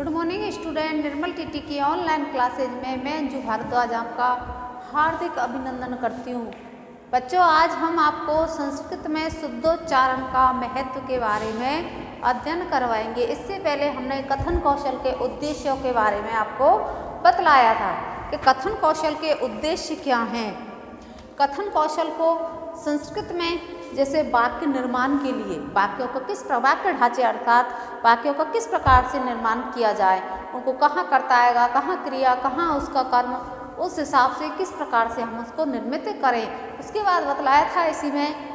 Good morning student. Nirmal T T online classes में मैं अंजू भारद्वाज आपका हार्दिक अभिनंदन करती हूँ। बच्चों, आज हम आपको संस्कृत में शुद्धोच्चारण का महत्व के बारे में अध्ययन करवाएंगे। इससे पहले हमने कथन कौशल के उद्देश्यों के बारे में आपको बतलाया था कि कथन कौशल के उद्देश्य क्या हैं। कथन कौशल को संस्कृत में जैसे वाक्य निर्माण के लिए वाक्यों का वाक्य ढांचे अर्थात वाक्यों का किस प्रकार से निर्माण किया जाए, उनको कहाँ करता आएगा, कहाँ क्रिया, कहाँ उसका कर्म, उस हिसाब से किस प्रकार से हम उसको निर्मित करें। उसके बाद बतलाया था इसी में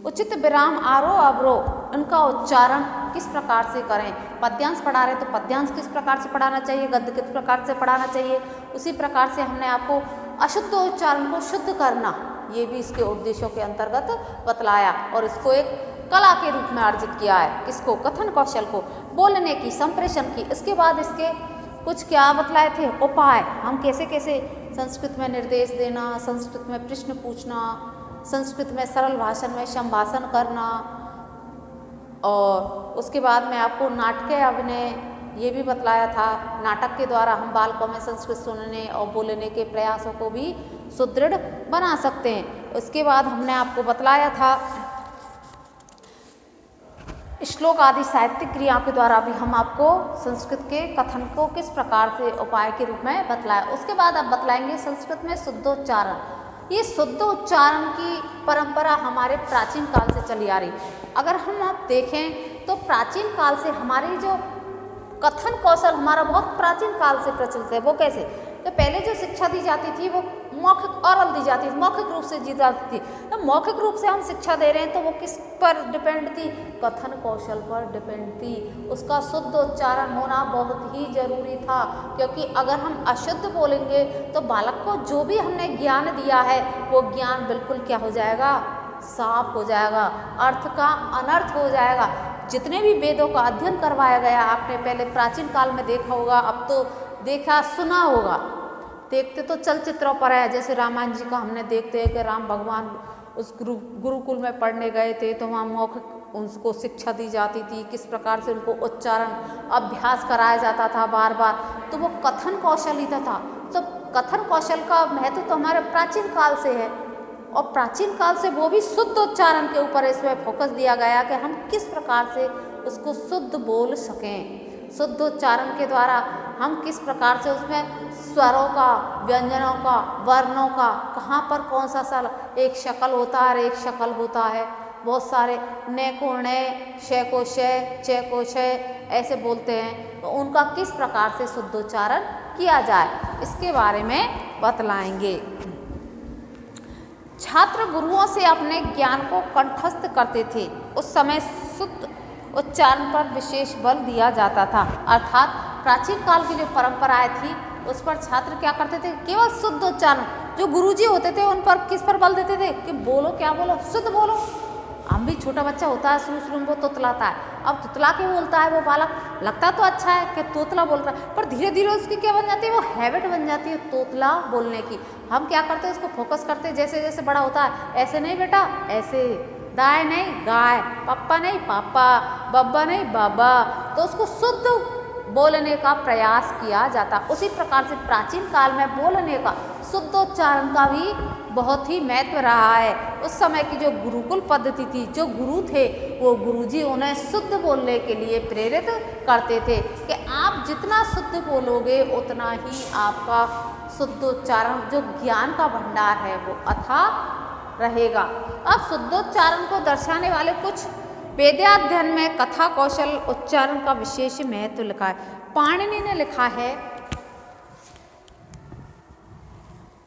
उचित विराम, आरोह अवरोह, इनका उच्चारण किस प्रकार से करें। पद्यांश पढ़ा रहे तो पद्यांश किस प्रकार से पढ़ाना चाहिए, गद्य किस प्रकार से पढ़ाना चाहिए। उसी प्रकार से हमने आपको अशुद्ध उच्चारण को शुद्ध करना, ये भी इसके उद्देश्यों के अंतर्गत बतलाया और इसको एक कला के रूप में अर्जित किया है। किसको? कथन कौशल को, बोलने की, संप्रेषण की। इसके बाद इसके कुछ क्या बतलाए थे उपाय, हम कैसे कैसे संस्कृत में निर्देश देना, संस्कृत में प्रश्न पूछना, संस्कृत में सरल भाषण में संभाषण करना। और उसके बाद में आपको नाटकीय अभिनय ये भी बतलाया था। नाटक के द्वारा हम बालकों में संस्कृत सुनने और बोलने के प्रयासों को भी सुदृढ़ बना सकते हैं। उसके बाद हमने आपको बतलाया था श्लोक आदि साहित्यिक क्रियाओं के द्वारा भी हम आपको संस्कृत के कथन को किस प्रकार से उपाय के रूप में बतलाया। उसके बाद आप बतलाएंगे संस्कृत में शुद्धोच्चारण। ये शुद्ध उच्चारण की परंपरा हमारे प्राचीन काल से चली आ रही। अगर हम आप देखें तो प्राचीन काल से हमारी जो कथन कौशल हमारा बहुत प्राचीन काल से प्रचलित है। वो कैसे? तो पहले जो शिक्षा दी जाती थी वो मौखिक ओरल दी जाती थी, मौखिक रूप से दी जाती थी। तो मौखिक रूप से हम शिक्षा दे रहे हैं तो वो किस पर डिपेंड थी? कथन कौशल पर डिपेंड थी। उसका शुद्ध उच्चारण होना बहुत ही जरूरी था, क्योंकि अगर हम अशुद्ध बोलेंगे तो बालक को जो भी हमने ज्ञान दिया है वो ज्ञान बिल्कुल क्या हो जाएगा? साफ हो जाएगा, अर्थ का अनर्थ हो जाएगा। जितने भी वेदों का अध्ययन करवाया गया, आपने पहले प्राचीन काल में देखा होगा, अब तो देखा सुना होगा, देखते तो चलचित्रों पर है। जैसे रामायण जी का हमने देखते हैं कि राम भगवान उस गुरुकुल में पढ़ने गए थे तो वहाँ मौखिक उनको शिक्षा दी जाती थी, किस प्रकार से उनको उच्चारण अभ्यास कराया जाता था बार बार। तो वो कथन कौशल ही था। तो कथन कौशल का महत्व तो हमारे प्राचीन काल से है और प्राचीन काल से वो भी शुद्ध उच्चारण के ऊपर इसमें फोकस दिया गया कि हम किस प्रकार से उसको शुद्ध बोल सकें। शुद्ध उच्चारण के द्वारा हम किस प्रकार से उसमें स्वरों का, व्यंजनों का, वर्णों का, कहाँ पर कौन सा सा एक शकल होता है, एक शकल होता है, बहुत सारे ने को ने, शय को शय, च को शय ऐसे बोलते हैं। तो उनका किस प्रकार से शुद्धोच्चारण किया जाए, इसके बारे में बतलाएंगे। छात्र गुरुओं से अपने ज्ञान को कंठस्थ करते थे। उस समय शुद्ध उच्चारण पर विशेष बल दिया जाता था। अर्थात प्राचीन काल की जो परंपराएं थी उस पर छात्र क्या करते थे? केवल शुद्ध उच्चारण। जो गुरुजी होते थे उन पर किस पर बल देते थे कि बोलो, क्या बोलो? शुद्ध बोलो। हम भी छोटा बच्चा होता है, शुरू में वो तोतलाता है। अब तोतला के बोलता है वो बालक, लगता तो अच्छा है कि तोतला बोल रहा है, पर धीरे धीरे उसकी क्या बन जाती है? वो हैबिट बन जाती है तोतला बोलने की। हम क्या करते हैं? उसको फोकस करते हैं। जैसे जैसे बड़ा होता है, ऐसे नहीं बेटा, ऐसे, दाय नहीं गाय, पप्पा नहीं पापा, बब्बा नहीं बाबा, तो उसको शुद्ध बोलने का प्रयास किया जाता। उसी प्रकार से प्राचीन काल में बोलने का, शुद्धोच्चारण का भी बहुत ही महत्व रहा है। उस समय की जो गुरुकुल पद्धति थी, जो गुरु थे वो गुरुजी उन्हें शुद्ध बोलने के लिए प्रेरित करते थे कि आप जितना शुद्ध बोलोगे उतना ही आपका शुद्धोच्चारण, जो ज्ञान का भंडार है, वो अथाह रहेगा। अब शुद्धोच्चारण को दर्शाने वाले कुछ वेदाध्ययन में कथा कौशल उच्चारण का विशेष महत्व लिखा है। पाणिनि ने लिखा है,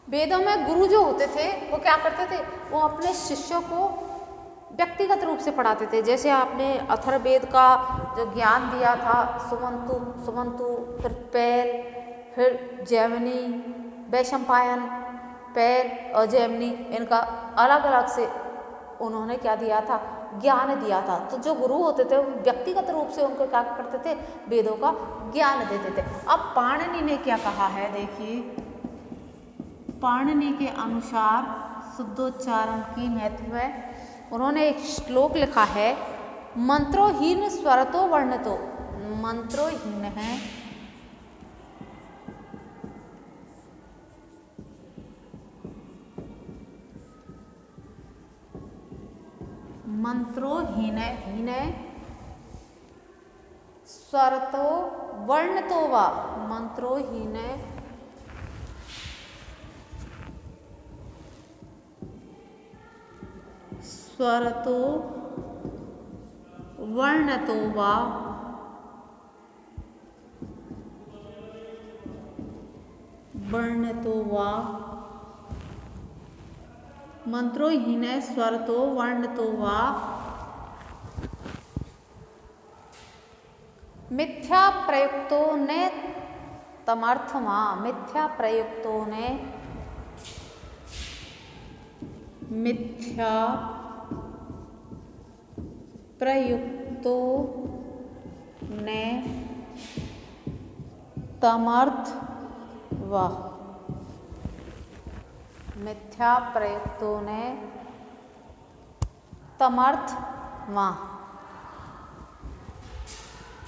वेदों में गुरु जो होते थे वो क्या करते थे? वो अपने शिष्यों को व्यक्तिगत रूप से पढ़ाते थे। जैसे आपने अथर्ववेद का जो ज्ञान दिया था, सुमंतु, फिर पैल, फिर जैमिनी, वैशंपायन, पैल और जैमिनी, इनका अलग अलग से उन्होंने क्या दिया था? ज्ञान दिया था। तो जो गुरु होते थे वो व्यक्तिगत रूप से उनको क्या करते थे? वेदों का ज्ञान देते थे। अब पाणिनि ने क्या कहा है, देखिए, पाणिनि के अनुसार शुद्धोच्चारण की महत्व है। उन्होंने एक श्लोक लिखा है, मंत्रोहीन स्वरतो वर्णतो मंत्रोहीन है, मंत्रोहीन हीन स्वरतो वर्णतो वा, मंत्रोहीन स्वरतो वर्णतो वा, वर्णतो वा, मंत्रोहीन स्वरतो वर्णतो वा, मिथ्या प्रयुक्तो ने तमर्थमा, मिथ्या प्रयुक्तो ने, मिथ्या प्रयुक्तो ने तमर्थ वा, मिथ्या प्रयुक्तो ने तमर्थ वा।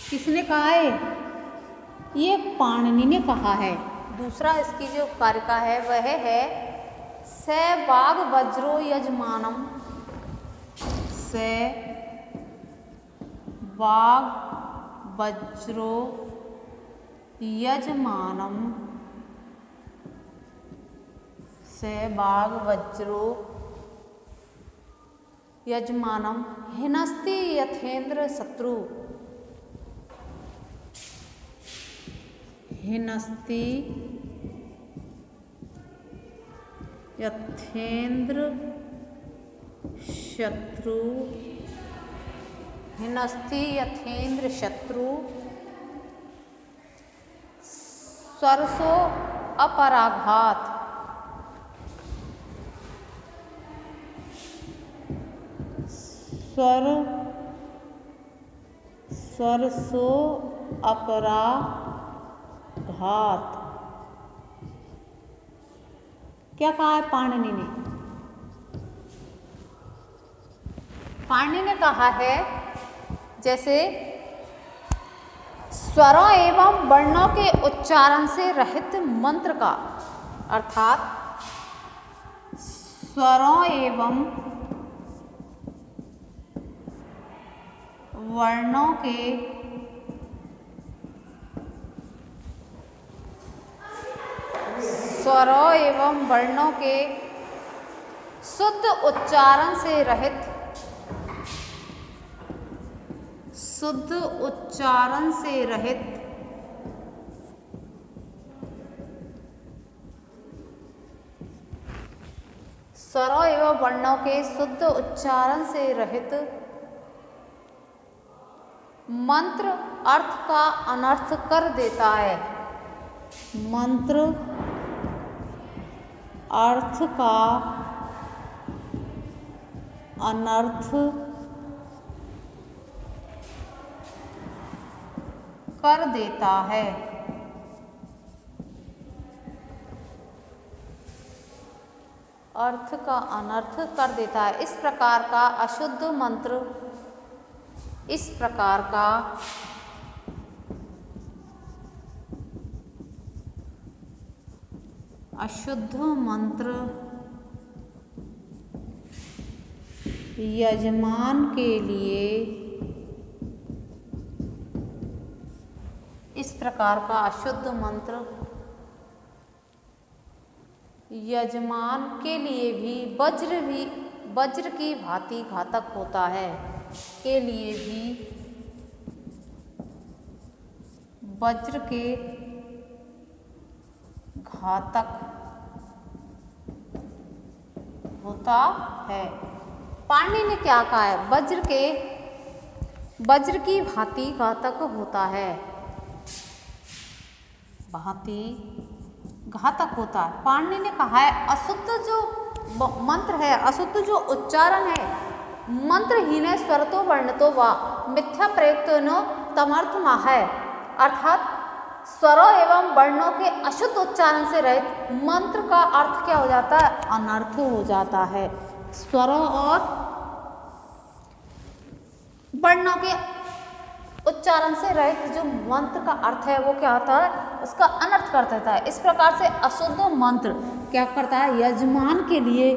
किसने कहा है? ये पाणिनि ने कहा है। दूसरा इसकी जो कारिका है वह है से वाग वज्रो यजमानम, से वाग वज्रो यजमानम, से वाग वज्रो यजमानम हिनस्ति यथेन्द्र शत्रु, हिनस्ति यथेन्द्र शत्रु, हिनस्ति यथेन्द्र शत्रु, स्वरसो अपराघात, स्वरसो अपराघात। क्या कहा है पाणिनि ने? पाणिनि ने कहा है जैसे स्वरों एवं वर्णों के उच्चारण से रहित मंत्र का, अर्थात स्वरों एवं वर्णों के स्वरों एवं वर्णों के शुद्ध उच्चारण से रहित, शुद्ध उच्चारण से रहित स्वरों एवं वर्णों के शुद्ध उच्चारण से रहित मंत्र अर्थ का अनर्थ कर देता है, मंत्र अर्थ का अनर्थ कर देता है। अर्थ का अनर्थ कर देता है। इस प्रकार का अशुद्ध मंत्र, इस प्रकार का अशुद्ध मंत्र यजमान के लिए, इस प्रकार का अशुद्ध मंत्र यजमान के लिए भी वज्र की भांति घातक होता है, के लिए भी वज्र के घातक होता है। पाणिनि ने क्या कहा है? वज्र की भांति घातक होता है, भांति घातक होता है। पाणिनि ने कहा है अशुद्ध जो मंत्र है, अशुद्ध जो उच्चारण है, मंत्रहीन स्वरतो वर्णतो वा मिथ्या प्रयुक्तो नो तमर्थमा है, अर्थात स्वरों एवं वर्णों के अशुद्ध उच्चारण से रहित मंत्र का अर्थ क्या हो जाता है? अनर्थ हो जाता है। स्वरों और वर्णों के शुद्धोच्चारण से रहित जो मंत्र का अर्थ है वो क्या होता है, उसका अनर्थ कर देता है। इस प्रकार से अशुद्ध मंत्र क्या करता है, यजमान के लिए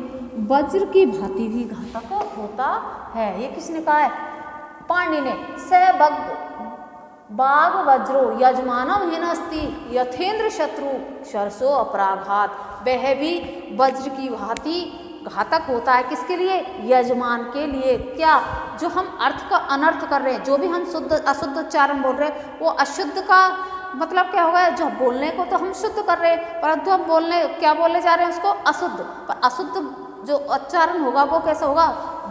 वज्र की भांति भी घातक होता है। ये किसने कहा है, पाणिनि ने। स बाघ वज्रो यजमानम हिनस्ति यथेंद्र शत्रु शरसो अपराघात। वह भी वज्र की भांति घातक होता है, किसके लिए, यजमान के लिए। क्या, जो हम अर्थ का अनर्थ कर रहे हैं, जो भी हम शुद्ध अशुद्ध उच्चारण बोल रहे हैं, वो अशुद्ध का मतलब क्या होगा, जो बोलने को तो हम शुद्ध कर रहे हैं, परंतु हम क्या बोलने जा रहे हैं उसको अशुद्ध। पर अशुद्ध जो उच्चारण होगा वो कैसा होगा,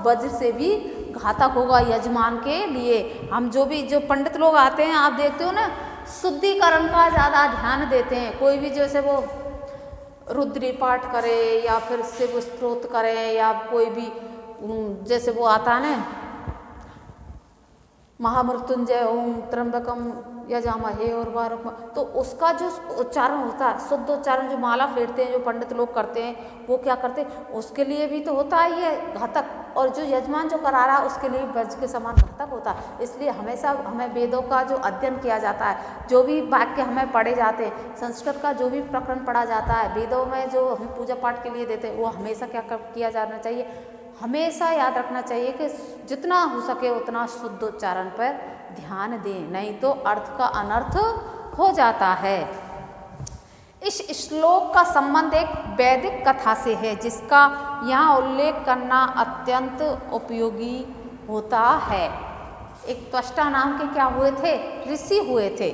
वज्र से भी घातक होगा यजमान के लिए। हम जो पंडित लोग आते हैं, आप देखते हो ना, शुद्धिकरण का ज़्यादा ध्यान देते हैं। कोई भी जैसे वो रुद्री पाठ करे या फिर शिव स्तोत्र करे या कोई भी जैसे वो आता है ना, महामृत्युंजय ओम त्र्यंबकम यजामहे और बार, तो उसका जो उच्चारण होता है, शुद्ध उच्चारण, जो माला फेरते हैं, जो पंडित लोग करते हैं, वो क्या करते हैं, उसके लिए भी तो होता ही है घातक। और जो यजमान जो करा रहा है उसके लिए वज्र के समान घातक होता है। इसलिए हमेशा हमें वेदों का जो अध्ययन किया जाता है, जो भी वाक्य हमें पढ़े जाते हैं, संस्कृत का जो भी प्रकरण पढ़ा जाता है, वेदों में जो हम पूजा पाठ के लिए देते हैं, वो हमेशा क्या किया जाना चाहिए, हमेशा याद रखना चाहिए कि जितना हो सके उतना शुद्ध उच्चारण पर ध्यान दें, नहीं तो अर्थ का अनर्थ हो जाता है। इस श्लोक का संबंध एक वैदिक कथा से है, जिसका यहाँ उल्लेख करना अत्यंत उपयोगी होता है। एक त्वष्टा नाम के क्या हुए थे, ऋषि हुए थे।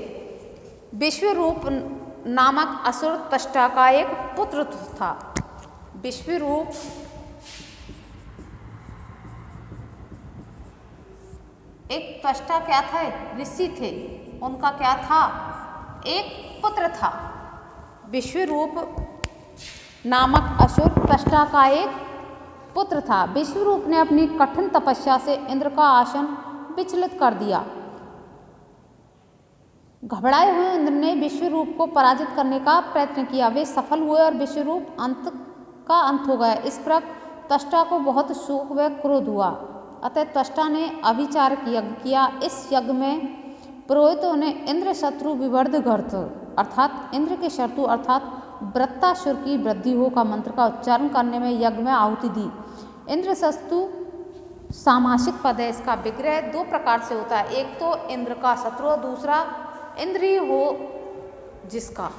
विश्वरूप नामक असुर त्वष्टा का एक पुत्र था। विश्वरूप एक त्वष्टा क्या थे, ऋषि थे, उनका क्या था, एक पुत्र था। विश्वरूप नामक असुर त्वष्टा का एक पुत्र था। विश्वरूप ने अपनी कठिन तपस्या से इंद्र का आसन विचलित कर दिया। घबराए हुए इंद्र ने विश्वरूप को पराजित करने का प्रयत्न किया। वे सफल हुए और विश्वरूप अंत हो गया। इस पर त्वष्टा को बहुत शोक व क्रोध हुआ। अतः त्वष्टा ने अभिचार यज्ञ किया। इस यज्ञ में पुरोहितों ने इंद्र शत्रु विवर्ध गर्थ अर्थात इंद्र के शत्रु अर्थात वृत्तासुर की वृद्धि हो का मंत्र का उच्चारण करने में यज्ञ में आहुति दी। इंद्र शत्रु सामासिक पद है। इसका विग्रह दो प्रकार से होता है, एक तो इंद्र का शत्रु और दूसरा इंद्रिय हो जिसका।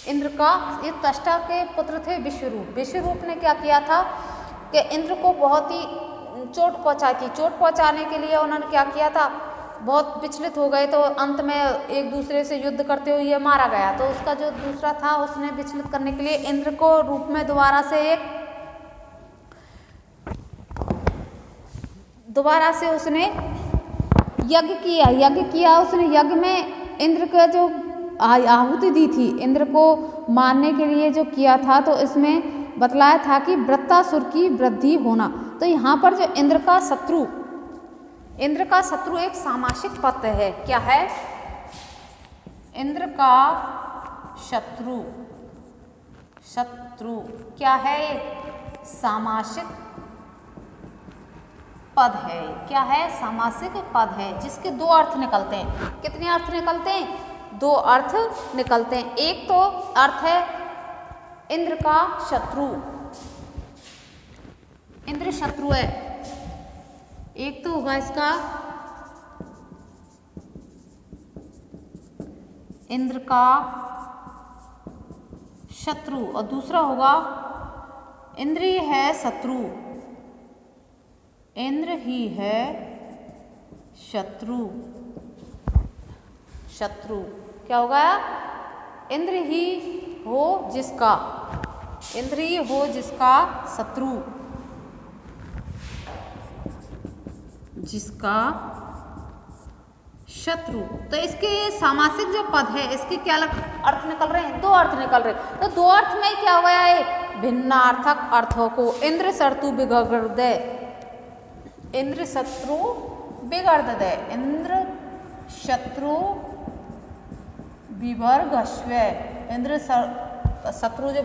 इंद्र का, ये त्वष्टा के पुत्र थे विश्वरूप। विश्वरूप ने क्या किया था कि इंद्र को बहुत ही चोट पहुंचाई थी। चोट पहुंचाने के लिए उन्होंने क्या किया था, बहुत विचलित हो गए, तो अंत में एक दूसरे से युद्ध करते हुए मारा गया। तो उसका जो दूसरा था, उसने विचलित करने के लिए इंद्र को रूप में दोबारा से उसने यज्ञ किया। उसने यज्ञ में इंद्र का जो आहुति दी थी, इंद्र को मारने के लिए जो किया था, तो इसमें बतलाया था कि वृत्तासुर की वृद्धि होना। तो यहाँ पर जो इंद्र का शत्रु एक सामासिक पद है। क्या है, इंद्र का शत्रु क्या है, एक सामासिक पद है। क्या है, सामासिक पद है, जिसके दो अर्थ निकलते हैं। कितने अर्थ निकलते हैं, दो अर्थ निकलते हैं। एक तो अर्थ है इंद्र का शत्रु, इंद्र शत्रु है। एक तो होगा इसका इंद्र का शत्रु और दूसरा होगा इंद्र ही है शत्रु। इंद्र ही है शत्रु। क्या होगा, इंद्र ही हो जिसका, इंद्रिय हो जिसका शत्रु, जिसका शत्रु। तो इसके सामासिक जो पद है, इसके क्या अर्थ निकल रहे हैं, दो अर्थ निकल रहे हैं। तो दो अर्थ में क्या हो गया है, भिन्नार्थक अर्थों को इंद्र शत्रु बिगड़ दे, इंद्र शत्रु बिगड़ दे, इंद्र शत्रु विवर्गस्व, इंद्र शत्रु जो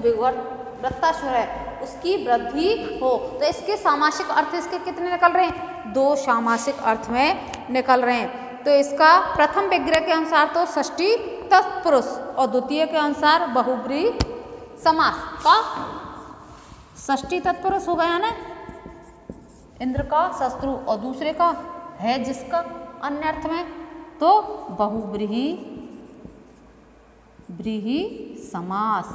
वृत्तासुर है उसकी वृद्धि हो। तो इसके सामासिक अर्थ इसके कितने निकल रहे हैं, दो सामासिक अर्थ में निकल रहे हैं। तो इसका प्रथम विग्रह के अनुसार तो षष्ठी तत्पुरुष और द्वितीय के अनुसार बहुब्रीहि समास का षष्ठी तत्पुरुष हो गया ना इंद्र का शत्रु और दूसरे का है जिसका अन्य अर्थ में तो बहुब्रीहि समास।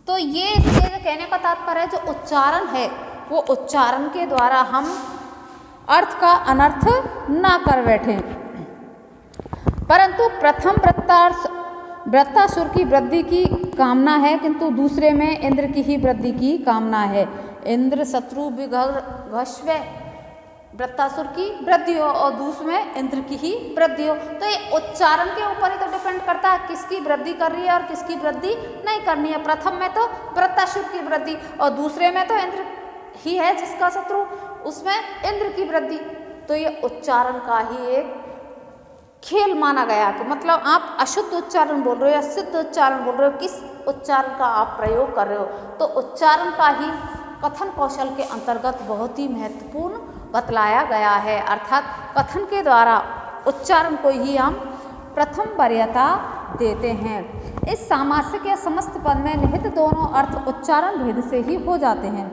तो ये इससे कहने का तात्पर्य है जो उच्चारण है वो उच्चारण के द्वारा हम अर्थ का अनर्थ ना कर बैठे। परंतु प्रथम वृत्तासुर की वृद्धि की कामना है किंतु दूसरे में इंद्र की ही वृद्धि की कामना है। इंद्र शत्रु विघर्षव वृत्तासुर की वृद्धि हो और दूसरे में इंद्र की ही वृद्धि हो। तो ये उच्चारण के ऊपर ही तो डिपेंड करता है किसकी वृद्धि कर रही है और किसकी वृद्धि नहीं करनी है। प्रथम में तो वृत्तासुर की वृद्धि और दूसरे में तो इंद्र ही है जिसका शत्रु उसमें इंद्र की वृद्धि। तो ये उच्चारण का ही एक खेल माना गया कि मतलब आप अशुद्ध उच्चारण बोल रहे हो या सिद्ध उच्चारण बोल रहे हो, किस उच्चारण का आप प्रयोग कर रहे हो। तो उच्चारण का ही कथन कौशल के अंतर्गत बहुत ही महत्वपूर्ण बतलाया गया है। अर्थात कथन के द्वारा उच्चारण को ही हम प्रथम वरीयता देते हैं। इस सामासिक या समस्त पद में निहित दोनों अर्थ उच्चारण भेद से ही हो जाते हैं।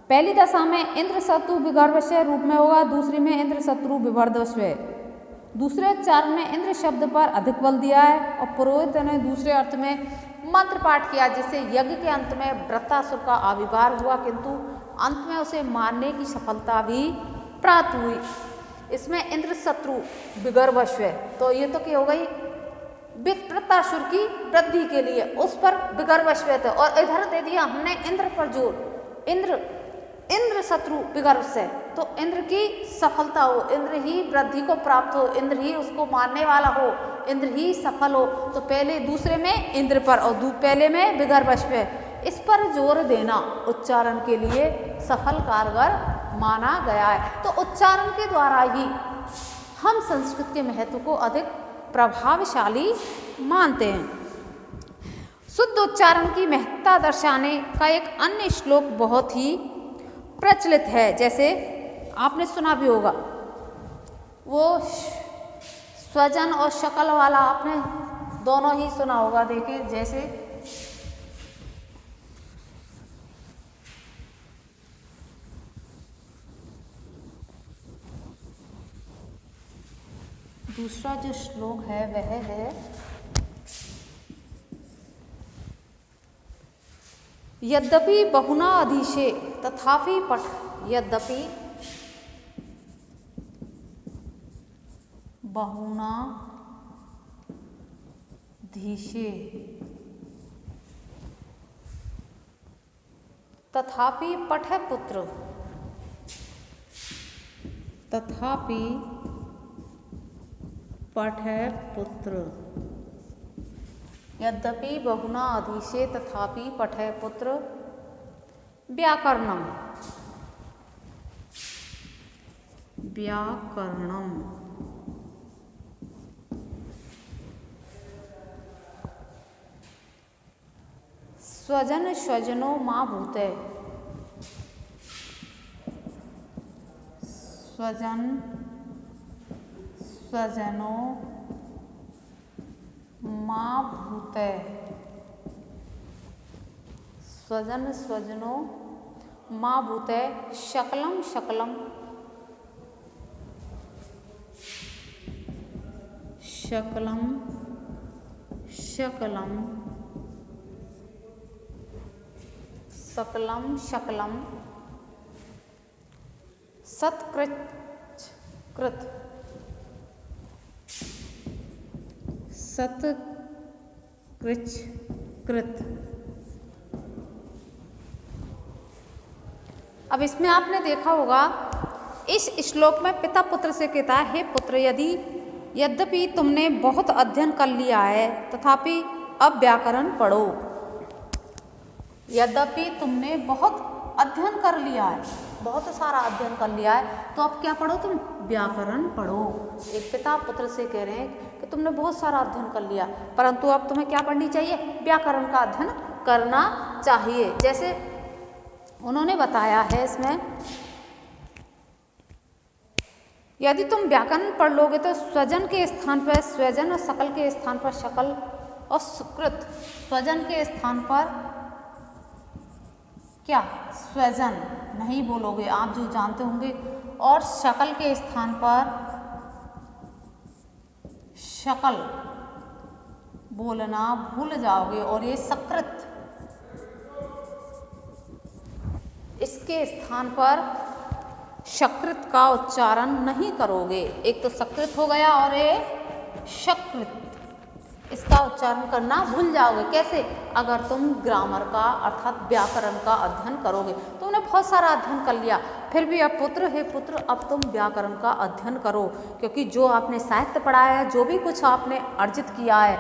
पहली दशा में इंद्र शत्रु विगर्भस्य रूप में होगा, दूसरी में इंद्र शत्रु विवर्धस्व। दूसरे उच्चारण में इंद्र शब्द पर अधिक बल दिया है और पुरोहित ने दूसरे अर्थ में मंत्र पाठ किया जिससे यज्ञ के अंत में वृत्तासुर का आविर्भाव हुआ किंतु अंत में उसे मारने की सफलता भी प्राप्त हुई। इसमें इंद्र शत्रु विगर्भस्व तो ये तो क्या हो गई वृत्तासुर की वृद्धि के लिए उस पर विगर्भस्व थे और इधर दे दिया हमने इंद्र पर जोर। इंद्र शत्रु विगर्भ से तो इंद्र की सफलता हो, इंद्र ही वृद्धि को प्राप्त हो, इंद्र ही उसको मारने वाला हो, इंद्र ही सफल हो। तो पहले दूसरे में इंद्र पर और पहले में विगर्भस्व इस पर जोर देना उच्चारण के लिए सफल कारगर माना गया है। तो उच्चारण के द्वारा ही हम संस्कृत के महत्व को अधिक प्रभावशाली मानते हैं। शुद्ध उच्चारण की महत्ता दर्शाने का एक अन्य श्लोक बहुत ही प्रचलित है, जैसे आपने सुना भी होगा वो स्वजन और शकल वाला आपने दोनों ही सुना होगा। देखिए जैसे दूसरा जो श्लोक है वह है यद्यपि बहुना अधीशे तथापि पठ। यद्यपि बहुना धीशे तथापि पठ पुत्र। तथापि पठ पुत्र। यद्यपि बहुना अधीशे तथापि पठय पुत्र। व्याकरणम व्याकरणम स्वजन स्वजनो मां भूते। स्वजन स्वजनो मां भूते। स्वजन स्वजनो मां भूते। शकलम शकलम शकलम शकलम सकलम शकलम सत्कृत कृत सत्कृच कृत। अब इसमें आपने देखा होगा इस श्लोक में पिता पुत्र से कहता है, हे पुत्र यद्यपि तुमने बहुत अध्ययन कर लिया है तथापि अब व्याकरण पढ़ो। यद्यपि तुमने बहुत अध्ययन कर लिया है, बहुत सारा अध्ययन कर लिया है तो अब क्या पढ़ो तुम व्याकरण पढ़ो। एक पिता पुत्र से कह रहे हैं कि तुमने बहुत सारा अध्ययन कर लिया परंतु अब तुम्हें क्या पढ़नी चाहिए, व्याकरण का अध्ययन करना चाहिए। जैसे उन्होंने बताया है इसमें यदि तुम व्याकरण पढ़ लोगे तो स्वजन के स्थान पर स्वजन और सकल के स्थान पर शकल और सुकृत, स्वजन के स्थान पर क्या स्वजन नहीं बोलोगे आप, जो जानते होंगे, और शकल के स्थान पर शकल बोलना भूल जाओगे। और ये सकृत, इसके स्थान पर सकृत का उच्चारण नहीं करोगे। एक तो सकृत हो गया और ये सकृत, इसका उच्चारण करना भूल जाओगे। कैसे? अगर तुम ग्रामर का अर्थात व्याकरण का अध्ययन करोगे। तुमने बहुत सारा अध्ययन कर लिया, फिर भी अब पुत्र हे पुत्र, अब तुम व्याकरण का अध्ययन करो, क्योंकि जो आपने साहित्य पढ़ाया है, जो भी कुछ आपने अर्जित किया है,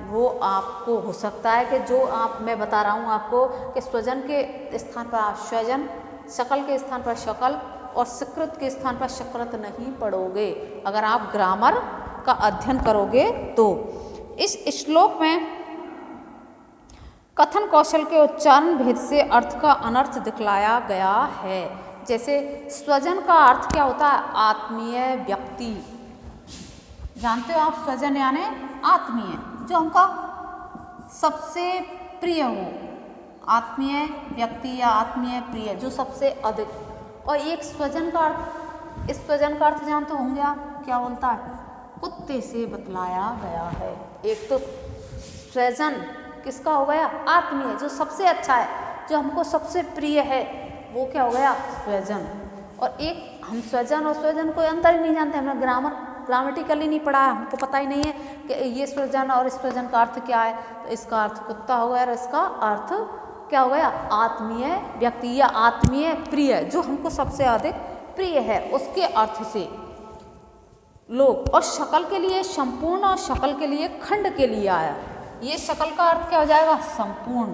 वो आपको हो सकता है कि जो मैं बता रहा हूँ आपको कि स्वजन के स्थान पर आप स्वजन, शकल के स्थान पर शकल और सकृत के स्थान पर सकृत नहीं पढ़ोगे अगर आप ग्रामर का अध्ययन करोगे तो। इस श्लोक में कथन कौशल के उच्चारण भेद से अर्थ का अनर्थ दिखलाया गया है। जैसे स्वजन का अर्थ क्या होता है? आत्मीय व्यक्ति। जानते हो आप, स्वजन यानी आत्मीय, जो हमका सबसे प्रिय हो, आत्मीय व्यक्ति या आत्मीय प्रिय, जो सबसे अधिक। और एक स्वजन का अर्थ, इस स्वजन का अर्थ जानते होंगे आप, क्या बोलता है? कुत्ते से बतलाया गया है। एक तो स्वजन किसका हो गया? आत्मीय, जो सबसे अच्छा है, जो हमको सबसे प्रिय है, वो क्या हो गया? स्वजन। और एक हम स्वजन और स्वजन कोई अंतर ही नहीं जानते, हमने ग्रामेटिकली नहीं पढ़ा है, हमको पता ही नहीं है कि ये स्वजन और इस स्वजन का अर्थ क्या है। तो इसका अर्थ कुत्ता हो गया और इसका अर्थ क्या हो गया? आत्मीय व्यक्ति या आत्मीय प्रिय, जो हमको सबसे अधिक प्रिय है, उसके अर्थ से लोग। और शकल के लिए संपूर्ण और शकल के लिए खंड के लिए आया। ये शकल का अर्थ क्या हो जाएगा? संपूर्ण।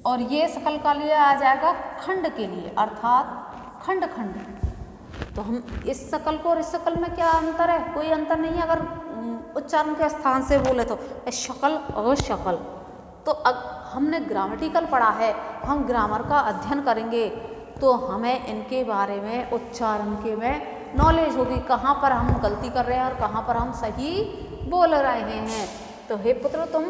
और ये शकल का लिए आ जाएगा खंड के लिए, अर्थात खंड खंड। तो हम इस शकल को और इस शकल में क्या अंतर है? कोई अंतर नहीं है अगर उच्चारण के स्थान से बोले तो। शकल और शकल तो हमने ग्रामेटिकल पढ़ा है, हम ग्रामर का अध्ययन करेंगे तो हमें इनके बारे में उच्चारण के में नॉलेज होगी, कहाँ पर हम गलती कर रहे हैं और कहाँ पर हम सही बोल रहे हैं। तो हे पुत्र, तुम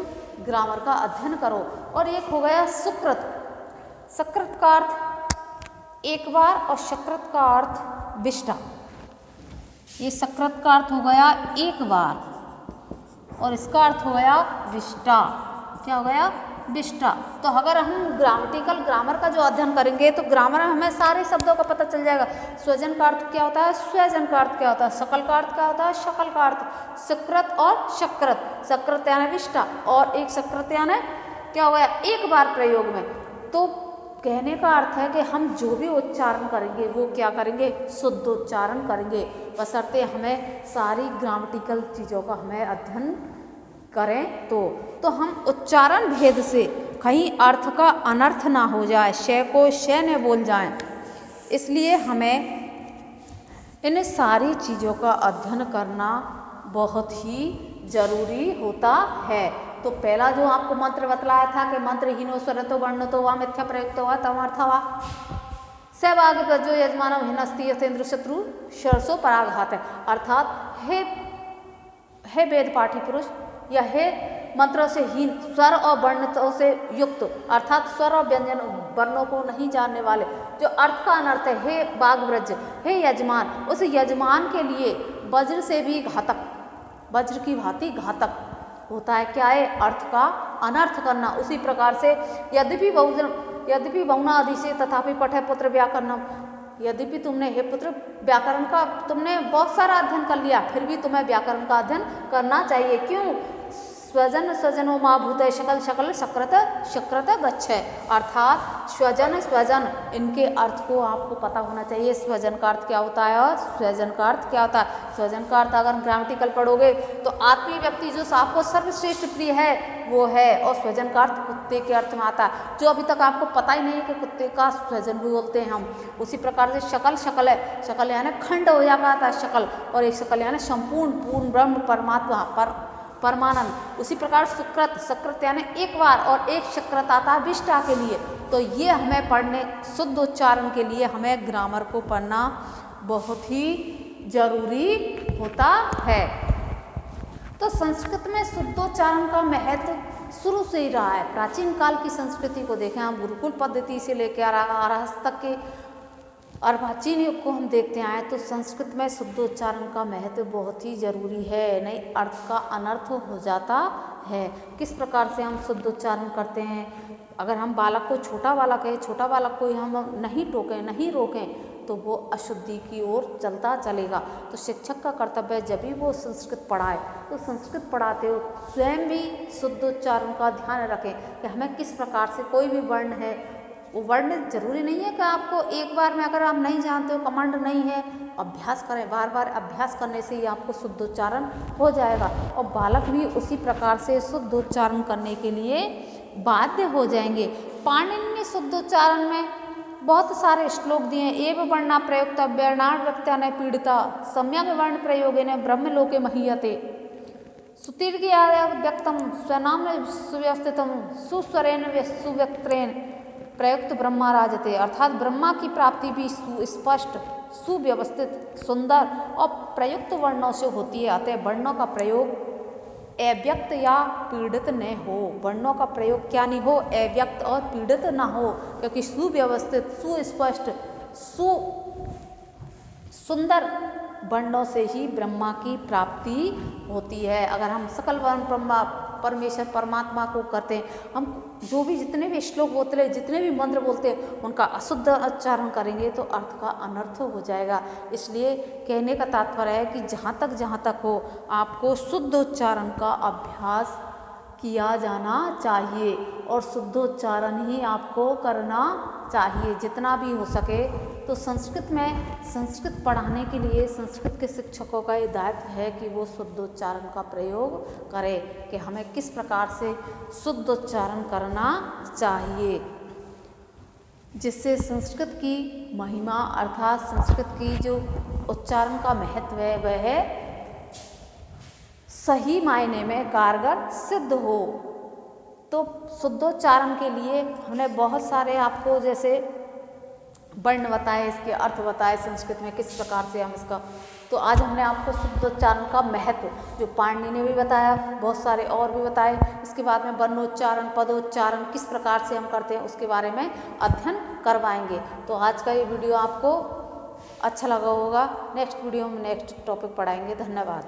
ग्रामर का अध्ययन करो। और एक हो गया सुकृत। सकृत का अर्थ एक बार और सकृत का अर्थ विष्टा। ये सकृत का अर्थ हो गया एक बार और इसका अर्थ हो गया विष्टा। क्या हो गया? विष्टा। तो अगर हम ग्रामर का जो अध्ययन करेंगे तो ग्रामर में हमें सारे शब्दों का पता चल जाएगा। स्वजन का अर्थ क्या होता है, स्वजन का अर्थ क्या होता है, शकल का अर्थ क्या होता है, शकल का अर्थ, सकृत और सकृत। सकृत यानी विष्टा और एक सकृत यानी क्या हो गया? एक बार प्रयोग में। तो कहने का अर्थ है कि हम जो भी उच्चारण करेंगे वो क्या करेंगे? शुद्ध उच्चारण करेंगे, बशर्ते हमें सारी ग्रामेटिकल चीज़ों का हमें अध्ययन करें तो हम उच्चारण भेद से कहीं अर्थ का अनर्थ ना हो जाए, शय को शय न बोल जाएं। इसलिए हमें इन सारी चीज़ों का अध्ययन करना बहुत ही जरूरी होता है। तो पहला जो आपको मंत्र बतलाया था कि मंत्रहीनो स्वरतो वर्णतो वा मिथ्या प्रयुक्तो वा तमर्थ वा सहभाग प्रजो यजमानम हिनस्ति यथेन्द्र शत्रु शरसो पराघात है। अर्थात हे वेद पाठी पुरुष या हे मंत्रों से हीन, स्वर और वर्णों से युक्त, अर्थात स्वर और व्यंजन वर्णों को नहीं जानने वाले, जो अर्थ का अनर्थ है। हे बागव्रज, हे यजमान, उस यजमान के लिए वज्र से भी घातक, वज्र की भांति घातक होता है। क्या है? अर्थ का अनर्थ करना। उसी प्रकार से यद्यपि बहुनादि से तथापि पठे पुत्र व्याकरणम, यद्यपि तुमने हे पुत्र व्याकरण का तुमने बहुत सारा अध्ययन कर लिया, फिर भी तुम्हें व्याकरण का अध्ययन करना चाहिए। क्यों? स्वजन स्वजनो माँ भूत शकल शकल सकृत सकृत गच्छ। अर्थात स्वजन स्वजन इनके अर्थ को आपको पता होना चाहिए। स्वजन का अर्थ क्या होता है और स्वजन का अर्थ क्या होता है। स्वजन का अर्थ अगर ग्रामेटिकल पढ़ोगे तो आत्मीय व्यक्ति जो आपको सर्वश्रेष्ठ प्रिय है वो है, और स्वजन का अर्थ कुत्ते के अर्थ में आता है, जो अभी तक आपको पता ही नहीं है कि कुत्ते का स्वजन भी बोलते हैं हम। उसी प्रकार से शकल शकल है, शकल यानी खंड हो जाता है शकल, और एक शकल यानी संपूर्ण पूर्ण ब्रह्म परमात्मा परमानंद। उसी प्रकार सुकृत, सकृत यानी एक बार, और एक सकृत आता है विष्टा के लिए। तो ये हमें पढ़ने, शुद्ध उच्चारण के लिए हमें ग्रामर को पढ़ना बहुत ही जरूरी होता है। तो संस्कृत में शुद्धोच्चारण का महत्व शुरू से ही रहा है। प्राचीन काल की संस्कृति को देखें हम, गुरुकुल पद्धति से लेकर आर्यस तक के अर्वाचीन युग को हम देखते आए तो संस्कृत में शुद्धोच्चारण का महत्व बहुत ही जरूरी है, नहीं अर्थ का अनर्थ हो जाता है। किस प्रकार से हम शुद्धोच्चारण करते हैं, अगर हम बालक को छोटा बालक है, छोटा बालक को हम नहीं टोकें, नहीं रोकें तो वो अशुद्धि की ओर चलता चलेगा। तो शिक्षक का कर्तव्य है जब भी वो संस्कृत पढ़ाए तो संस्कृत पढ़ाते हो स्वयं भी शुद्धोच्चारण का ध्यान रखें कि हमें किस प्रकार से कोई भी वर्ण है, वो वर्ण जरूरी नहीं है कि आपको एक बार में, अगर आप नहीं जानते हो, कमांड नहीं है, अभ्यास करें, बार बार अभ्यास करने से ही आपको शुद्धोच्चारण हो जाएगा और बालक भी उसी प्रकार से शुद्धोच्चारण करने के लिए बाध्य हो जाएंगे। पाणिनि शुद्धोच्चारण में बहुत सारे श्लोक दिए हैं। एव वर्णा प्रयुक्ता वर्णान व्यक्त्यान पीड़िता सम्यक वर्ण प्रयोगेन ब्रह्मलोके महीयते सुदीर्घया व्यक्तम स्वनाम सुव्यवस्थितम सुस्वरेण सुव्यक्त्रेण प्रयुक्त ब्रह्मा राजते, अर्थात ब्रह्मा की प्राप्ति भी सुस्पष्ट, सुव्यवस्थित, सुंदर और प्रयुक्त वर्णों से होती है। अतः वर्णों का प्रयोग अव्यक्त या पीड़ित न हो, वर्णों का प्रयोग क्या नहीं हो, अव्यक्त और पीड़ित ना हो, क्योंकि सुव्यवस्थित, सुस्पष्ट, सुंदर वर्णों से ही ब्रह्मा की प्राप्ति होती है। अगर हम सकल वर्ण ब्रह्मा परमेश्वर परमात्मा को करते हैं, हम जो भी जितने भी श्लोक बोलते हैं, जितने भी मंत्र बोलते हैं, उनका अशुद्ध उच्चारण करेंगे तो अर्थ का अनर्थ हो जाएगा। इसलिए कहने का तात्पर्य है कि जहाँ तक हो आपको शुद्ध उच्चारण का अभ्यास किया जाना चाहिए और शुद्धोच्चारण ही आपको करना चाहिए जितना भी हो सके। तो संस्कृत में संस्कृत पढ़ाने के लिए संस्कृत के शिक्षकों का ये दायित्व है कि वो शुद्धोच्चारण का प्रयोग करें कि हमें किस प्रकार से शुद्धोच्चारण करना चाहिए, जिससे संस्कृत की महिमा अर्थात संस्कृत की जो उच्चारण का महत्व है वह सही मायने में कारगर सिद्ध हो। तो शुद्धोच्चारण के लिए हमने बहुत सारे आपको जैसे वर्ण बताए, इसके अर्थ बताए, संस्कृत में किस प्रकार से हम इसका, तो आज हमने आपको शुद्धोच्चारण का महत्व जो पाणिनि ने भी बताया, बहुत सारे और भी बताए, इसके बाद में वर्णोच्चारण, पदोच्चारण किस प्रकार से हम करते हैं उसके बारे में अध्ययन करवाएंगे। तो आज का ये वीडियो आपको अच्छा लगा होगा। नेक्स्ट वीडियो में नेक्स्ट टॉपिक पढ़ाएंगे। धन्यवाद।